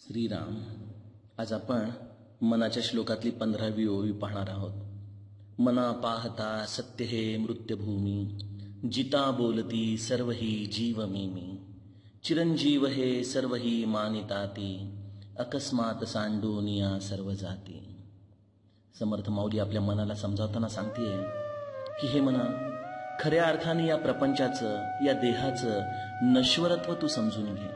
श्रीराम. आज आपण मनाच्या श्लोकातली 15वी ओवी पाहणार आहोत. मना पाहता सत्य हे मृत्यभूमी, जिता बोलती सर्व ही जीव मी. चिरंजीव हे सर्व ही मानिताती, अकस्मात सांडूनिया सर्व जाती. समर्थ माऊली आपल्या मनाला समजावताना सांगतेय की हे मना, खऱ्या अर्थाने या प्रपंचाचं, या देहाचं नश्वरत्व तू समजून घे.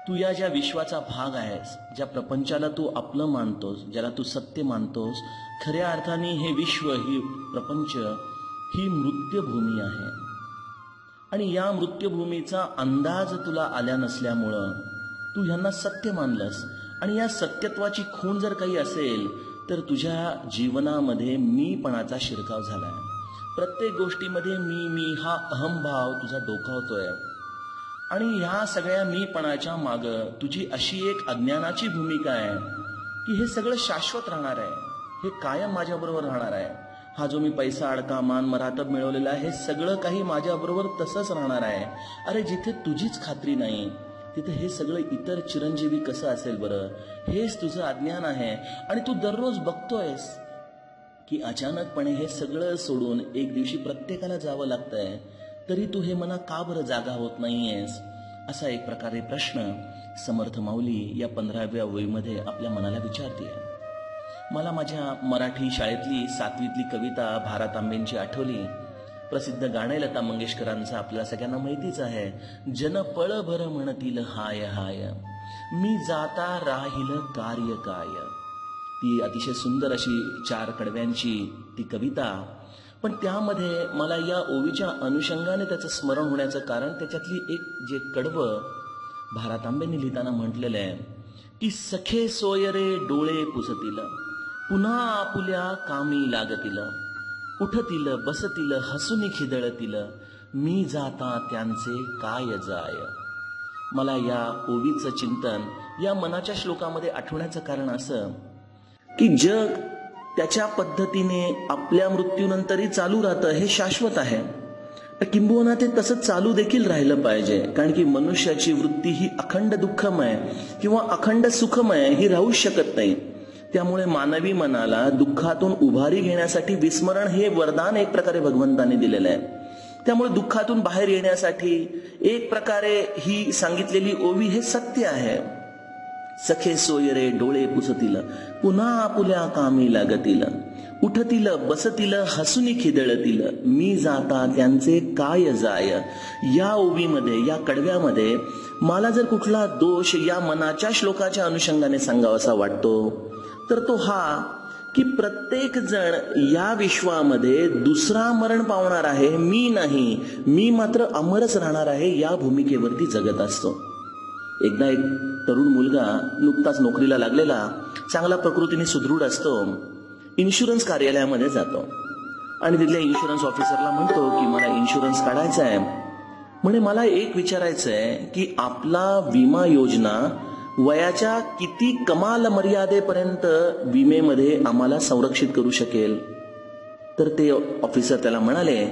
तू या ज्या विश्वाचा भाग आहेस, ज्या प्रपंचाला तू आपलं मानतोस, ज्याला तू सत्य मानतोस, खऱ्या अर्थाने हे विश्व, ही प्रपंच, ही मृत्यूभूमी आहे. आणि या मृत्यूभूमीचा अंदाज तुला आल्या नसल्यामुळं तू ह्यांना सत्य मानलंस. आणि या सत्यत्वाची खूण जर काही असेल तर तुझ्या जीवनामध्ये मीपणाचा शिरकाव झालाय. प्रत्येक गोष्टीमध्ये मी हा अहंभाव तुझा डोकावतोय. आणि ह्या सगळ्या मीपणाच्या माग तुझी अशी एक अज्ञानाची भूमिका आहे की हे सगळं शाश्वत राहणार आहे, हे कायम माझ्याबरोबर राहणार आहे. हा जो मी पैसा, अडका, मान, मरातब मिळवलेला आहे, हे सगळं काही माझ्याबरोबर तसंच राहणार आहे. अरे जिथे तुझीच खात्री नाही तिथे हे सगळं इतर चिरंजीवी कसं असेल बरं? हेच तुझं अज्ञान आहे. आणि तू दररोज बघतोयस की अचानकपणे हे सगळं सोडून एक दिवशी प्रत्येकाला जावं लागतंय, तरी तू हे मना का बरं जागा होत नाहीयेस? असा एक प्रकारे प्रश्न समर्थ माऊली या 15व्या ओळीमध्ये आपल्या मनाला विचारते. मला माझ्या मराठी शाळेतली 7वीतली कविता भारतांबेंची आठवली. प्रसिद्ध गाणं लता मंगेशकरांचं आपल्याला सगळ्यांना माहितीच आहे. जन पळभर म्हणतील हाय हाय, मी जाता राहील कार्य काय. ती अतिशय सुंदर अशी 4 कडव्यांची ती कविता. पण त्यामध्ये मला या ओवीच्या अनुषंगाने त्याचं स्मरण होण्याचं कारण त्याच्यातली एक जे कडवं भारतांबेंनी लिहिताना म्हटलेलं आहे की सखे सोयरे डोळे पुसतील, पुन्हा आपुल्या कामी लागतील, उठतील बसतील हसूनी खिदळतील, मी जाता त्यांचे काय जाय. मला या ओवीचं चिंतन या मनाच्या श्लोकामध्ये आठवण्याचं कारण असं की जग त्याच्या पद्धतीने आपल्या मृत्यूनंतरही चालू राहतं, हे शाश्वत आहे. किंबहुना ते तसंच चालू देखील राहिलं पाहिजे. कारण की मनुष्याची वृत्ती ही अखंड दुःखमय किंवा अखंड सुखमय ही राहूच शकत नाही. त्यामुळे मानवी मनाला दुःखातून उभारी घेण्यासाठी विस्मरण हे वरदान एक प्रकारे भगवंताने दिलेलं आहे. त्यामुळे दुःखातून बाहेर येण्यासाठी एक प्रकारे ही सांगितलेली ओवी हे सत्य आहे. सखे सोयरे डोळे पुसतील, पुन्हा आपुल्या कामी लागतील, उठतील बसतील हसूनी खिदळतील, मी जाता त्यांचे काय जाय. या ओवीमध्ये, या कडव्यामध्ये मला जर कुठला दोष या मनाच्या श्लोकाच्या अनुषंगाने सांगावासा वाटतो तर तो हा की प्रत्येक जण या विश्वामध्ये दुसरा मरण पावणार आहे, मी नाही. मी मात्र अमरच राहणार आहे या भूमिकेवरती जगत असतो. एकदा एक तरुण मुलगा नुकताच नोकरीला लागलेला, चांगला प्रकृतीने सुदृढ असतो, इन्शुरन्स कार्यालयामध्ये जातो आणि तिथल्या इन्शुरन्स ऑफिसरला म्हणतो की मला इन्शुरन्स काढायचा आहे. म्हणे मला एक विचारायचं आहे की आपला विमा योजना वयाच्या किती कमाल मर्यादेपर्यंत विमेमध्ये आम्हाला संरक्षित करू शकेल? तर ते ऑफिसर त्याला म्हणाले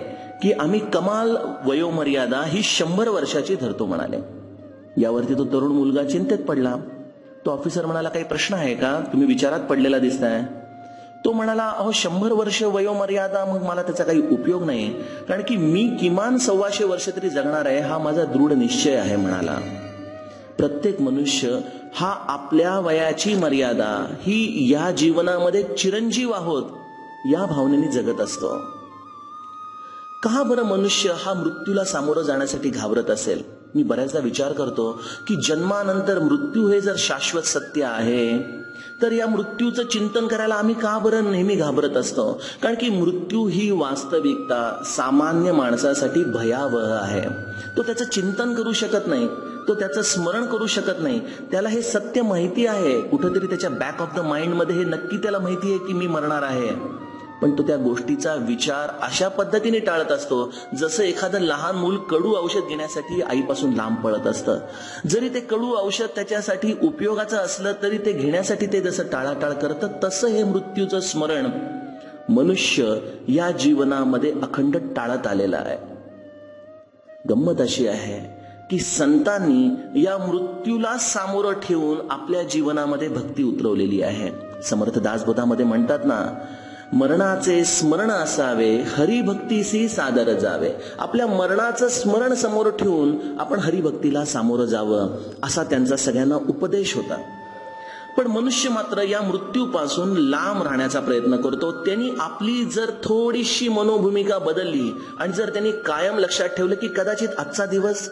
की आम्ही कमाल वयोमर्यादा ही 100 वर्षाची धरतो म्हणाले. यावरती तो तरुण मुलगा चिंतेत पडला. तो ऑफिसर म्हणाला काही प्रश्न आहे का? तुम्ही विचारात पडलेला दिसताय. तो म्हणाला अहो 100 वर्ष वयोमर्यादा, मग मला त्याचा काही उपयोग नाही, कारण की मी किमान 125 वर्ष तरी जगणार आहे, हा माझा दृढ निश्चय आहे म्हणाला. प्रत्येक मनुष्य हा आपल्या वयाची मर्यादा ही या जीवनामध्ये चिरंजीव आहोत या भावनेने जगत असतो. का बरं मनुष्य हा मृत्यूला सामोरं जाण्यासाठी घाबरत असेल? मी बऱ्याचदा विचार करतो की जन्मानंतर मृत्यू हे जर शाश्वत सत्य आहे तर या मृत्यूचं चिंतन करायला आम्ही का बरं नेहमी घाबरत असतो? कारण की मृत्यू ही वास्तविकता सामान्य माणसासाठी भयावह आहे. तो त्याचं चिंतन करू शकत नाही, तो त्याचं स्मरण करू शकत नाही. त्याला हे सत्य माहिती आहे, कुठेतरी त्याच्या बॅक ऑफ द माइंड मध्ये हे नक्की त्याला माहिती आहे की मी मरणार आहे. पण तो त्या गोष्टीचा विचार अशा पद्धतीने टाळत असतो जसं एखादं लहान मूल कडू औषध घेण्यासाठी आईपासून लांब पळत असतं. जरी ते कडू औषध त्याच्यासाठी उपयोगाचं असलं तरी ते घेण्यासाठी ते जसं टाळाटाळ करतं, तसं हे मृत्यूचं स्मरण मनुष्य या जीवनामध्ये अखंड टाळत आलेला आहे. गंमत अशी आहे की संतांनी या मृत्यूला सामोरं ठेवून आपल्या जीवनामध्ये भक्ती उतरवलेली आहे. समर्थ दासबोधामध्ये म्हणतात ना, मरणाचे स्मरण असावे, हरिभक्तीसी सादर जावे. आपल्या मरणाचं स्मरण समोर ठेवून आपण हरिभक्तीला सामोरं जावं, असा त्यांचा सगळ्यांना उपदेश होता. पण मनुष्य मात्र या मृत्यूपासून लांब राहण्याचा प्रयत्न करतो. त्यांनी आपली जर थोडीशी मनोभूमिका बदलली आणि जर त्यांनी कायम लक्षात ठेवलं की कदाचित आजचा दिवस,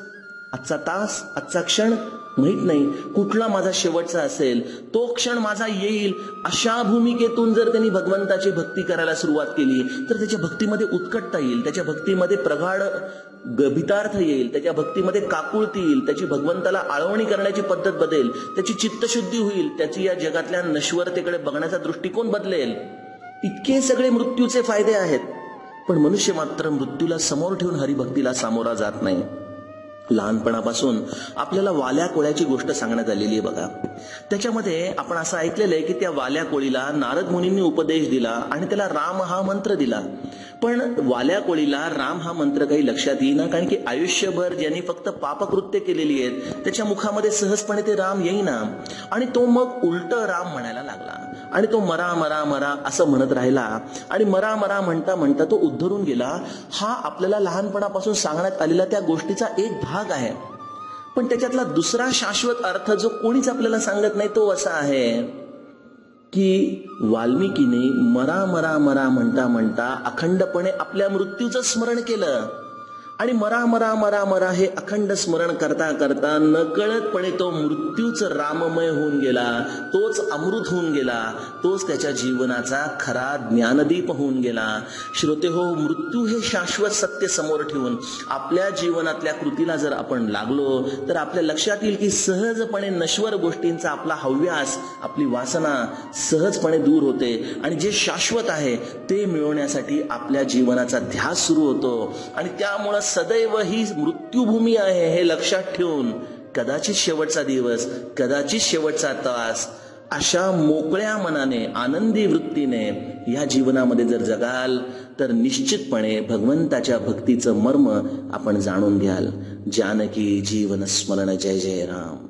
आजचा तास, आजचा क्षण माहित नाही कुठला माझा शेवटचा असेल, तो क्षण माझा येईल, अशा भूमिकेतून जर त्यांनी भगवंताची भक्ती करायला सुरुवात केली तर त्याच्या भक्तीमध्ये उत्कटता येईल, त्याच्या भक्तीमध्ये प्रगाढ गभितार्थ येईल, त्याच्या भक्तीमध्ये काकुळती येईल, त्याची भगवंताला आळवणी करण्याची पद्धत बदलेल, त्याची चित्तशुद्धी होईल, त्याची या जगातल्या नश्वरतेकडे बघण्याचा दृष्टिकोन बदलेल. इतके सगळे मृत्यूचे फायदे आहेत. पण मनुष्य मात्र मृत्यूला समोर ठेवून हरिभक्तीला सामोरा जात नाही. लहानपणापासून आपल्याला वाल्या कोळ्याची गोष्ट सांगण्यात आलेली आहे बघा. त्याच्यामध्ये आपण असं ऐकलेलं आहे की त्या वाल्या कोळीला नारद मुनींनी उपदेश दिला आणि त्याला राम हा मंत्र दिला. पण वाल्या कोळीला राम हा मंत्र काही लक्षात येईना, कारण की आयुष्यभर ज्यांनी फक्त पापकृत्य केलेली आहेत त्याच्या मुखामध्ये सहजपणे ते राम येईना. आणि तो मग उलट राम म्हणायला लागला आणि तो मरा मरा मरा असं म्हणत राहिला आणि मरा मरा म्हणता म्हणता तो उद्धरून गेला. हा आपल्याला लहानपणापासून सांगण्यात आलेला त्या गोष्टीचा एक भाग आहे. पण त्याच्यातला दुसरा शाश्वत अर्थ जो कोणीच आपल्याला सांगत नाही तो असा आहे की वाल्मिकीने मरा मरा मरा म्हणता म्हणता अखंडपणे आपल्या मृत्यूचं स्मरण केलं आणि मरा मरा मरा मरा हे अखंड स्मरण करता करता नकळतपणे तो मृत्यूच राममय होऊन गेला, तोच अमृत होऊन गेला, तोच त्याच्या जीवनाचा खरा ज्ञानदीप होऊन गेला. श्रोते हो, मृत्यू हे शाश्वत सत्य समोर ठेवून आपल्या जीवनातल्या कृतीला जर आपण लागलो तर आपल्या लक्षात येईल की सहजपणे नश्वर गोष्टींचा आपला हव्यास, आपली वासना सहजपणे दूर होते आणि जे शाश्वत आहे ते मिळवण्यासाठी आपल्या जीवनाचा ध्यास सुरू होतो. आणि त्यामुळे सदैव ही मृत्यूभूमी आहे हे लक्षात ठेवून कदाचित शेवटचा दिवस, कदाचित शेवटचा तास, अशा मोकळ्या मनाने, आनंदी वृत्तीने या जीवनामध्ये जर जगाल तर निश्चितपणे भगवंताच्या भक्तीचं मर्म आपण जाणून घ्याल. जानकी जीवन स्मरण. जय जय राम.